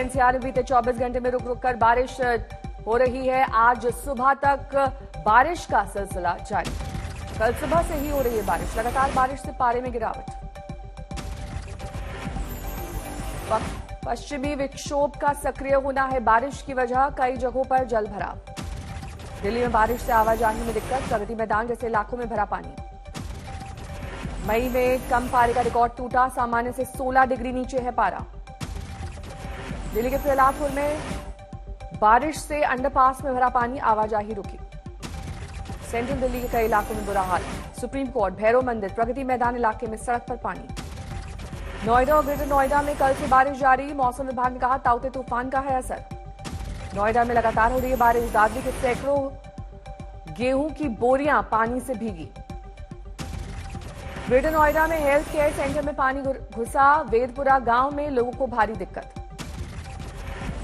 NCR में बीते 24 घंटे में रुक रुक कर बारिश हो रही है। आज सुबह तक बारिश का सिलसिला जारी। कल सुबह से ही हो रही है बारिश। लगातार बारिश से पारे में गिरावट। पश्चिमी विक्षोभ का सक्रिय होना है बारिश की वजह। कई जगहों पर जल भराव। दिल्ली में बारिश से आवाजाही में दिक्कत। प्रगति मैदान जैसे इलाकों में भरा पानी। मई में कम पारे का रिकॉर्ड टूटा। सामान्य से 16 डिग्री नीचे है पारा। दिल्ली के प्रहलादपुर में बारिश से अंडरपास में भरा पानी। आवाजाही रुकी। सेंट्रल दिल्ली के कई इलाकों में बुरा हाल। सुप्रीम कोर्ट, भैरव मंदिर, प्रगति मैदान इलाके में सड़क पर पानी। नोएडा और ग्रेटर नोएडा में कल से बारिश जारी। मौसम विभाग ने कहा ताउते तूफान का है असर। नोएडा में लगातार हो रही है बारिश। दादरी के सैकड़ों गेहूं की बोरियां पानी से भीगी। ग्रेटर नोएडा में हेल्थ केयर सेंटर में पानी घुसा। वेदपुरा गांव में लोगों को भारी दिक्कत।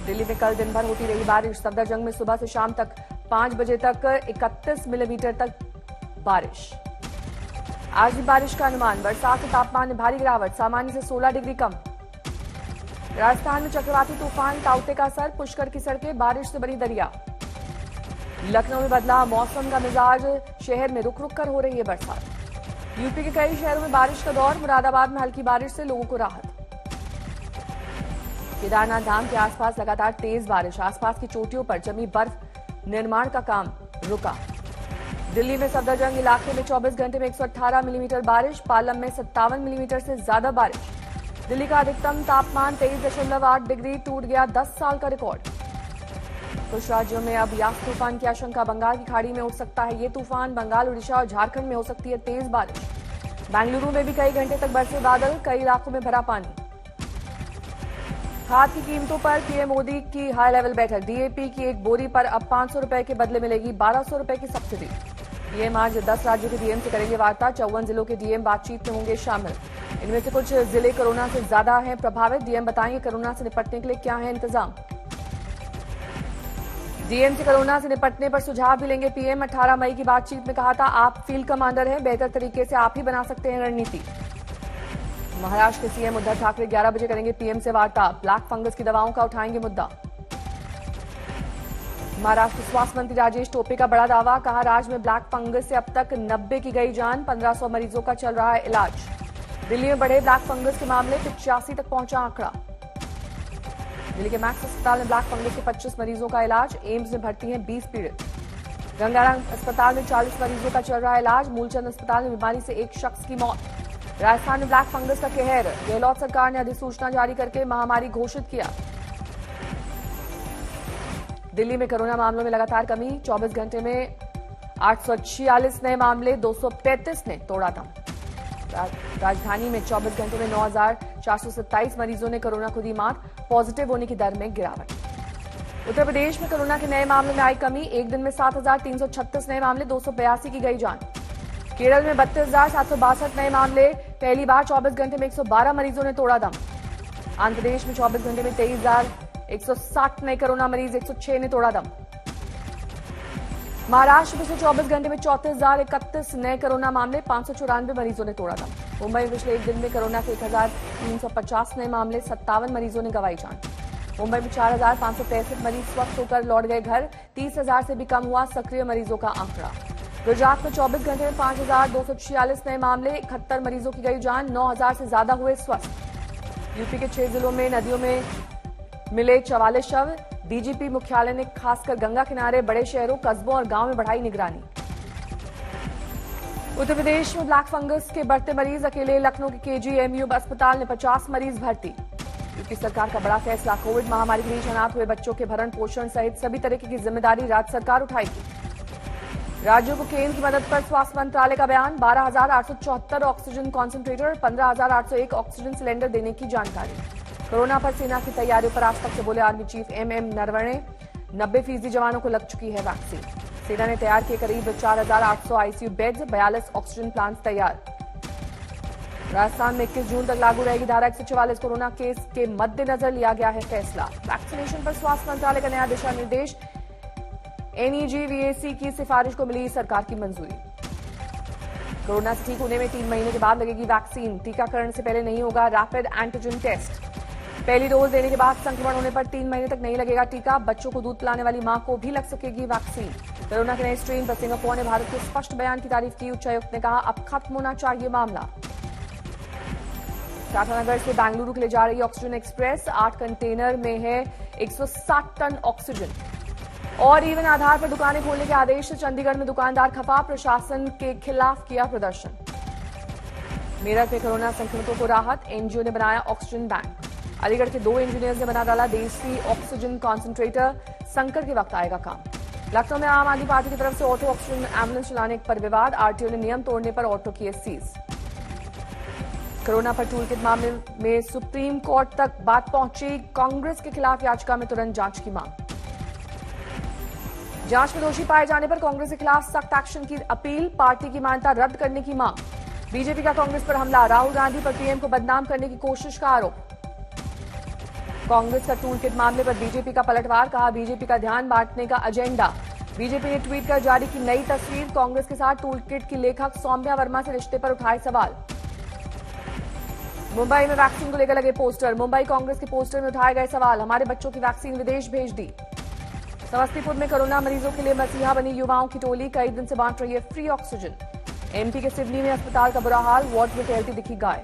दिल्ली में कल दिन भर होती रही बारिश। सफदरजंग में सुबह से शाम तक 5 बजे तक 31 मिलीमीटर तक बारिश। आज भी बारिश का अनुमान। बरसात से तापमान में भारी गिरावट। सामान्य से 16 डिग्री कम। राजस्थान में चक्रवाती तूफान ताउते का असर। पुष्कर की सड़कें बारिश से बनी दरिया। लखनऊ में बदला मौसम का मिजाज। शहर में रुक रुक कर हो रही है बरसात। यूपी के कई शहरों में बारिश का दौर। मुरादाबाद में हल्की बारिश से लोगों को राहत। केदारनाथ धाम के आसपास लगातार तेज बारिश। आसपास की चोटियों पर जमी बर्फ। निर्माण का काम रुका। दिल्ली में सफदरजंग इलाके में 24 घंटे में 118 मिलीमीटर बारिश। पालम में 57 मिलीमीटर से ज्यादा बारिश। दिल्ली का अधिकतम तापमान 23.8 डिग्री। टूट गया 10 साल का रिकॉर्ड। कुछ राज्यों में अब यास तूफान की आशंका। बंगाल की खाड़ी में उठ सकता है ये तूफान। बंगाल, उड़ीसा और झारखंड में हो सकती है तेज बारिश। बेंगलुरु में भी कई घंटे तक बरसे बादल। कई इलाकों में भरा पानी। खाद की कीमतों पर पीएम मोदी की हाई लेवल बैठक। डीएपी की एक बोरी पर अब 500 रुपए के बदले मिलेगी 1200 रुपए की सब्सिडी। पीएम आज 10 राज्यों के डीएम से करेंगे वार्ता। 54 जिलों के डीएम बातचीत में होंगे शामिल। इनमें से कुछ जिले कोरोना से ज्यादा हैं प्रभावित। डीएम बताएंगे कोरोना से निपटने के लिए क्या है इंतजाम। डीएम से कोरोना से निपटने पर सुझाव भी लेंगे पीएम। 18 मई की बातचीत में कहा था आप फील्ड कमांडर हैं, बेहतर तरीके से आप ही बना सकते हैं रणनीति। महाराष्ट्र के सीएम उद्धव ठाकरे 11 बजे करेंगे पीएम से वार्ता। ब्लैक फंगस की दवाओं का उठाएंगे मुद्दा। महाराष्ट्र स्वास्थ्य मंत्री राजेश टोपे का बड़ा दावा। कहा राज्य में ब्लैक फंगस से अब तक 90 की गई जान। 1500 मरीजों का चल रहा है इलाज। दिल्ली में बढ़े ब्लैक फंगस के मामले। 85 तक पहुंचा आंकड़ा। दिल्ली के मैक्स अस्पताल में ब्लैक फंगस के 25 मरीजों का इलाज। एम्स में भर्ती हैं 20 पीड़ित। गंगाराम अस्पताल में 40 मरीजों का चल रहा है इलाज। मूलचंद अस्पताल में बीमारी से एक शख्स की मौत। राजस्थान में ब्लैक फंगस का कहर। गहलोत सरकार ने अधिसूचना जारी करके महामारी घोषित किया। दिल्ली में कोरोना मामलों में लगातार कमी। 24 घंटे में 846 नए मामले। 235 ने तोड़ा दम। राजधानी में 24 घंटे में 9,427 मरीजों ने कोरोना को दी मात। पॉजिटिव होने की दर में गिरावट। उत्तर प्रदेश में कोरोना के नए मामलों में आई कमी। एक दिन में 7,336 नए मामले। 282 की गई जान। केरल में 32,762 नए मामले। पहली बार 24 घंटे में 112 मरीजों ने तोड़ा दम। आंध्र प्रदेश में 24 घंटे में 23,160 नए कोरोना मरीज। 106 ने तोड़ा दम। महाराष्ट्र में पिछले 24 घंटे में 34,031 नए कोरोना मामले। 594 मरीजों ने तोड़ा दम। मुंबई में पिछले एक दिन में कोरोना के 1,350 नए मामले। 57 मरीजों ने गंवाई जान। मुंबई में 4,563 मरीज स्वस्थ होकर लौट गए घर। 30,000 से भी कम हुआ सक्रिय मरीजों का आंकड़ा। गुजरात में 24 घंटे में 5,246 नए मामले। 71 मरीजों की गई जान। 9,000 से ज्यादा हुए स्वस्थ। यूपी के 6 जिलों में नदियों में मिले 44 शव। डीजीपी मुख्यालय ने खासकर गंगा किनारे, बड़े शहरों, कस्बों और गांव में बढ़ाई निगरानी। उत्तर प्रदेश में ब्लैक फंगस के बढ़ते मरीज। अकेले लखनऊ के केजीएमयू अस्पताल में 50 मरीज भर्ती। यूपी सरकार का बड़ा फैसला। कोविड महामारी के बीच अनाथ हुए बच्चों के भरण पोषण सहित सभी तरीके की जिम्मेदारी राज्य सरकार उठाएगी। राज्यों को केंद्र की मदद पर स्वास्थ्य मंत्रालय का बयान। 12,874 ऑक्सीजन कॉन्सेंट्रेटर, 15,801 ऑक्सीजन सिलेंडर देने की जानकारी। कोरोना पर सेना की तैयारियों पर आज तक से बोले आर्मी चीफ एमएम नरवणे। 90% जवानों को लग चुकी है वैक्सीन। सेना ने तैयार किए करीब 4,800 आईसीयू बेड्स। 42 ऑक्सीजन प्लांट तैयार। राजस्थान में 21 जून तक लागू रहेगी धारा 144। कोरोना केस के मद्देनजर लिया गया है फैसला। वैक्सीनेशन पर स्वास्थ्य मंत्रालय का नया दिशा निर्देश। एनईजी-वीएसी की सिफारिश को मिली सरकार की मंजूरी। कोरोना से ठीक होने में 3 महीने के बाद लगेगी वैक्सीन। टीकाकरण से पहले नहीं होगा रैपिड एंटीजन टेस्ट। पहली डोज देने के बाद संक्रमण होने पर 3 महीने तक नहीं लगेगा टीका। बच्चों को दूध पिलाने वाली मां को भी लग सकेगी वैक्सीन। कोरोना के नए स्ट्रेन पर सिंगापुर ने भारत के स्पष्ट बयान की तारीफ की। उच्चायुक्त ने कहा अब खत्म होना चाहिए मामला। टाटानगर से बेंगलुरु के लिए जा रही ऑक्सीजन एक्सप्रेस 8 कंटेनर में है 160 टन ऑक्सीजन। और इवन आधार पर दुकानें खोलने के आदेश से चंडीगढ़ में दुकानदार खफा, प्रशासन के खिलाफ किया प्रदर्शन। मेरठ में कोरोना संक्रमितों को राहत, एनजीओ ने बनाया ऑक्सीजन बैंक। अलीगढ़ के 2 इंजीनियर्स ने बना डाला देसी ऑक्सीजन कॉन्सेंट्रेटर, संकट के वक्त आएगा काम। लखनऊ में आम आदमी पार्टी की तरफ से ऑटो ऑक्सीजन एम्बुलेंस चलाने पर विवाद, आरटीओ ने नियम तोड़ने पर ऑटो किए सीज। कोरोना पर टूल किट मामले में सुप्रीम कोर्ट तक बात पहुंची, कांग्रेस के खिलाफ याचिका में तुरंत जांच की मांग। जांच में दोषी पाए जाने पर कांग्रेस के खिलाफ सख्त एक्शन की अपील, पार्टी की मान्यता रद्द करने की मांग। बीजेपी का कांग्रेस पर हमला, राहुल गांधी पर पीएम को बदनाम करने की कोशिश का आरोप। कांग्रेस का टूल किट मामले पर बीजेपी का पलटवार, कहा बीजेपी का ध्यान बांटने का एजेंडा। बीजेपी ने ट्वीट कर जारी की नई तस्वीर, कांग्रेस के साथ टूल किट की लेखक सौम्या वर्मा से रिश्ते पर उठाए सवाल। मुंबई में वैक्सीन को लेकर लगे पोस्टर, मुंबई कांग्रेस के पोस्टर में उठाए गए सवाल, हमारे बच्चों की वैक्सीन विदेश भेज दी। समस्तीपुर में कोरोना मरीजों के लिए मसीहा बनी युवाओं की टोली, कई दिन से बांट रही है फ्री ऑक्सीजन। एमपी के सिडनी में अस्पताल का बुरा हाल, वार्ड में टहलती दिखी गाय।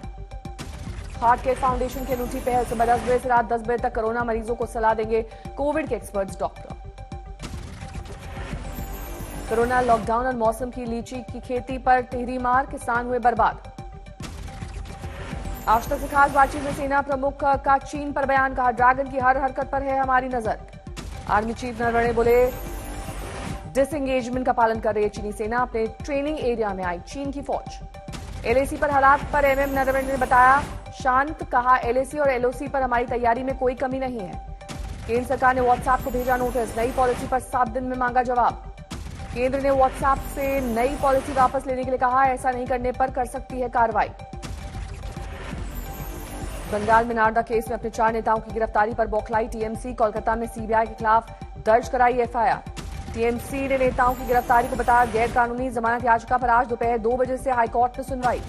हार्ट केयर फाउंडेशन की अनूठी पहल, सुबह 10 बजे से रात 10 बजे तक कोरोना मरीजों को सलाह देंगे कोविड के एक्सपर्ट्स डॉक्टर। कोरोना लॉकडाउन और मौसम की लीची की खेती पर टिहरी मार, किसान हुए बर्बाद। आज तक से खास बातचीत में सेना प्रमुख का चीन पर बयान, कहा ड्रैगन की हर हरकत पर है हमारी नजर। आर्मी चीफ नरवणे बोले डिसएंगेजमेंट का पालन कर रही है चीनी सेना, अपने ट्रेनिंग एरिया में आई चीन की फौज। एलएसी पर हालात पर एमएम नरवणे ने बताया शांत, कहा एलएसी और एलओसी पर हमारी तैयारी में कोई कमी नहीं है। केंद्र सरकार ने व्हाट्सएप को भेजा नोटिस, नई पॉलिसी पर 7 दिन में मांगा जवाब। केंद्र ने व्हाट्सएप से नई पॉलिसी वापस लेने के लिए कहा, ऐसा नहीं करने पर कर सकती है कार्रवाई। बंगाल में नारदा केस में अपने 4 नेताओं की गिरफ्तारी पर बौखलाई टीएमसी, कोलकाता में सीबीआई के खिलाफ दर्ज कराई एफआईआर। टीएमसी ने नेताओं की गिरफ्तारी को बताया गैर कानूनी, जमानत याचिका पर आज दोपहर 2 बजे से हाईकोर्ट में सुनवाई।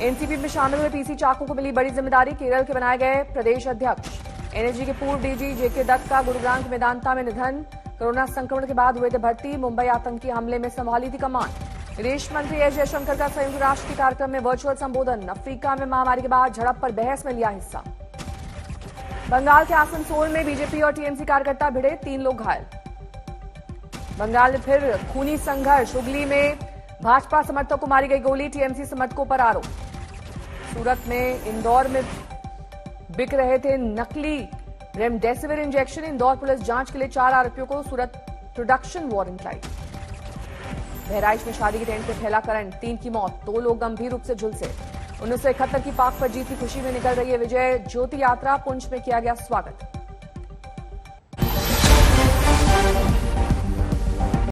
एनसीपी में शामिल हुए पीसी चाको को मिली बड़ी जिम्मेदारी, केरल के बनाए गए प्रदेश अध्यक्ष। एनएसजी के पूर्व डीजी जेके दत्त का गुरुग्राम के मेदांता में निधन, कोरोना संक्रमण के बाद हुए थे भर्ती, मुंबई आतंकी हमले में संभाली थी कमान। विदेश मंत्री एस जयशंकर का संयुक्त राष्ट्र के कार्यक्रम में वर्चुअल संबोधन, अफ्रीका में महामारी के बाद झड़प पर बहस में लिया हिस्सा। बंगाल के आसनसोल में बीजेपी और टीएमसी कार्यकर्ता भिड़े, 3 लोग घायल। बंगाल में फिर खूनी संघर्ष, हुगली में भाजपा समर्थकों को मारी गई गोली, टीएमसी समर्थकों पर आरोप। सूरत में इंदौर में बिक रहे थे नकली रेमडेसिविर इंजेक्शन, इंदौर पुलिस जांच के लिए 4 आरोपियों को सूरत प्रोडक्शन वारंट लाई। बहराइच में शादी के टेंट में फैला करंट, 3 की मौत, 2 लोग गंभीर रूप से झुलसे। 1971 की पाक पर जीत की खुशी में निकल रही है विजय ज्योति यात्रा, पुंछ में किया गया स्वागत।